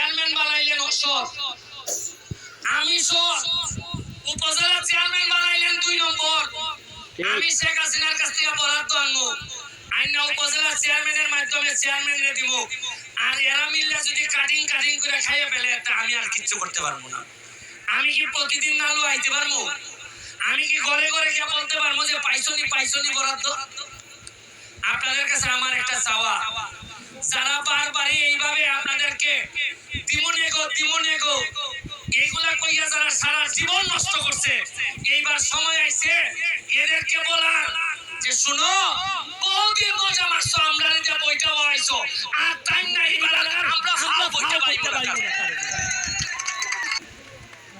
Chairman বানাইলেন অসৎ, আমি সৎ, উপজেলা চেয়ারম্যান বানাইলেন 2 নম্বর, আমি শেখ হাসিনার কাছ থেকে বরাদ্দ আনবো, আইনা উপজেলা চেয়ারম্যানের মাধ্যমে চেয়ারম্যানের দিব, আর এরা মিললে যদি কাটিং করে খাইয়ে ফেলে একটা আমি আর কিচ্ছু করতে পারবো না। আমি কি প্রতিদিন নালু আইতে পারবো? আমি কি ঘরে গিয়ে বলতে পারবো যে পাইছনি বরাদ্দ? আপনাদের কাছে আমার একটা চাওয়া, যারা বারবারই এইভাবে আপনাদেরকে দিমনেগো এইগুলা কইয়া যারা সারা জীবন নষ্ট করছে, এইবার সময় আইছে এদেরকে বলার যে শুনো, বহুদিন মজা মারছো, আমরা যে বইটা বানাইছো আর টাইম নাই, আমরা বইটা বানাইবো না।